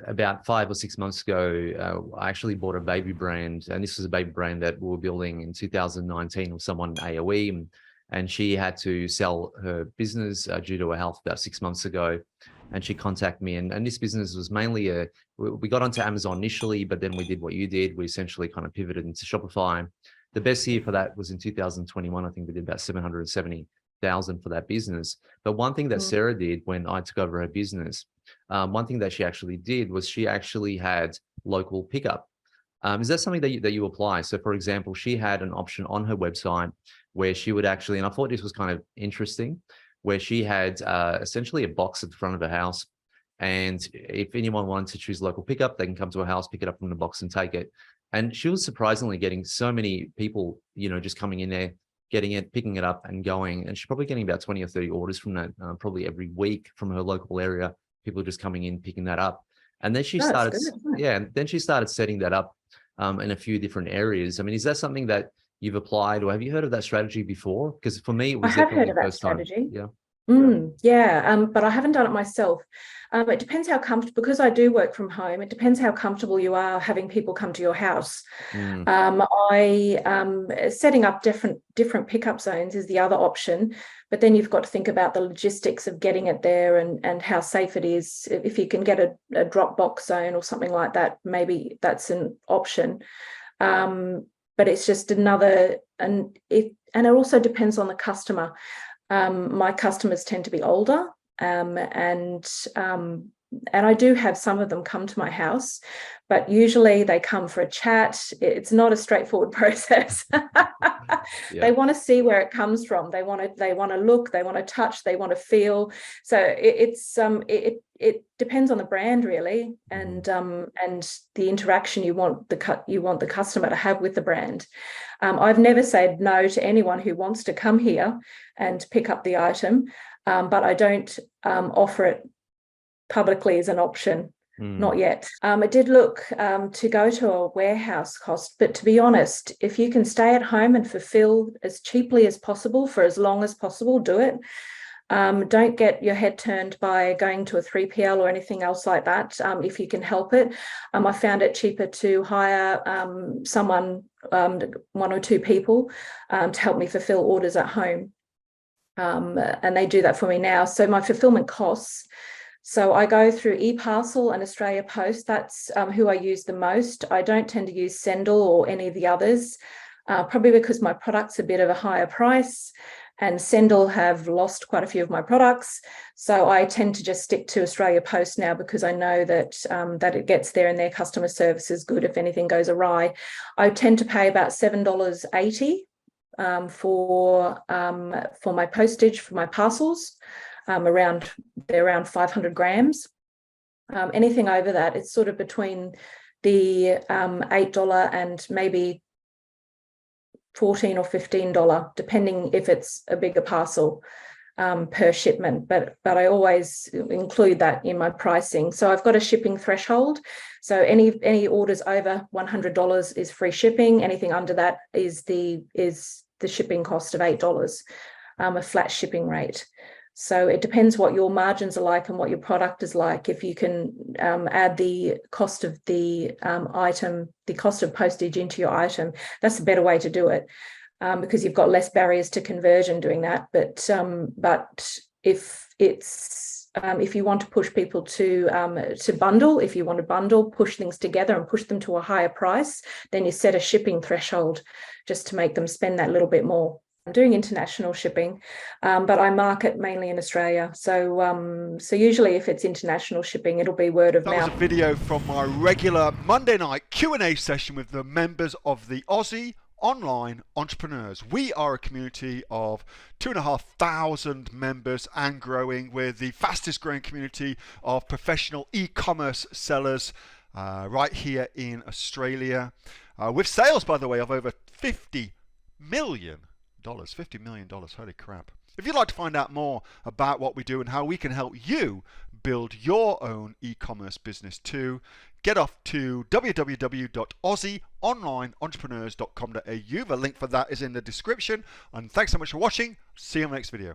about 5 or 6 months ago, I actually bought a baby brand, and this was a baby brand that we were building in 2019 with someone AOE, and she had to sell her business due to her health about 6 months ago. And she contacted me, and this business was mainly we got onto Amazon initially, but then we did what you did. We essentially kind of pivoted into Shopify. The best year for that was in 2021. I think we did about 770,000 for that business. But one thing that Sarah did when I took over her business, one thing that she actually did was she actually had local pickup. Is that something that you apply? So for example, she had an option on her website where she would actually, and I thought this was kind of interesting, where she had essentially a box at the front of her house. And if anyone wanted to choose local pickup, they can come to her house, pick it up from the box and take it. And she was surprisingly getting so many people, just coming in there, getting it, picking it up and going. And she's probably getting about 20 or 30 orders from that, probably every week from her local area, people just coming in, picking that up. And then she started, and then she started setting that up in a few different areas. I mean, is that something that you've applied, or have you heard of that strategy before? Because for me, it was definitely the first time. Yeah. But I haven't done it myself. It depends how comfortable, because I do work from home, it depends how comfortable you are having people come to your house. Setting up different pickup zones is the other option, but then you've got to think about the logistics of getting it there and how safe it is. If you can get a drop box zone or something like that, maybe that's an option. But it's just another, and it also depends on the customer. My customers tend to be older, and I do have some of them come to my house, but usually they come for a chat. It's not a straightforward process. They want to see where it comes from. They want to look, they want to touch, they want to feel. So it depends on the brand really, and the interaction you want the customer to have with the brand. I've never said no to anyone who wants to come here and pick up the item, but I don't offer it publicly as an option. Not yet. It did look to go to a warehouse cost, but to be honest, if you can stay at home and fulfill as cheaply as possible for as long as possible, do it. Don't get your head turned by going to a 3PL or anything else like that. If you can help it, I found it cheaper to hire someone, one or two people, to help me fulfill orders at home. And they do that for me now. So my fulfillment costs. So I go through eParcel and Australia Post. That's who I use the most. I don't tend to use Sendle or any of the others, probably because my product's a bit of a higher price, and Sendle have lost quite a few of my products. So I tend to just stick to Australia Post now, because I know that that it gets there and their customer service is good if anything goes awry. I tend to pay about $7.80 for my postage for my parcels. They're around 500 grams. Anything over that, it's sort of between the $8 and maybe $14 or $15, depending if it's a bigger parcel per shipment. But I always include that in my pricing. So I've got a shipping threshold. So any orders over $100 is free shipping. Anything under that is the shipping cost of $8, a flat shipping rate. So it depends what your margins are like and what your product is like. If you can add the cost of the item, the cost of postage into your item, that's a better way to do it, because you've got less barriers to conversion doing that. But if you want to push people to bundle, if you want to bundle, push things together and push them to a higher price, then you set a shipping threshold just to make them spend that little bit more. I'm doing international shipping, but I market mainly in Australia. So usually if it's international shipping, it'll be word of mouth. That was a video from my regular Monday night Q&A session with the members of the Aussie Online Entrepreneurs. We are a community of 2,500 members and growing. We're the fastest growing community of professional e-commerce sellers right here in Australia, with sales, by the way, of over $50 million. $50 million, holy crap. If you'd like to find out more about what we do and how we can help you build your own e-commerce business too, get off to www.aussieonlineentrepreneurs.com.au. The link for that is in the description. And thanks so much for watching. See you in the next video.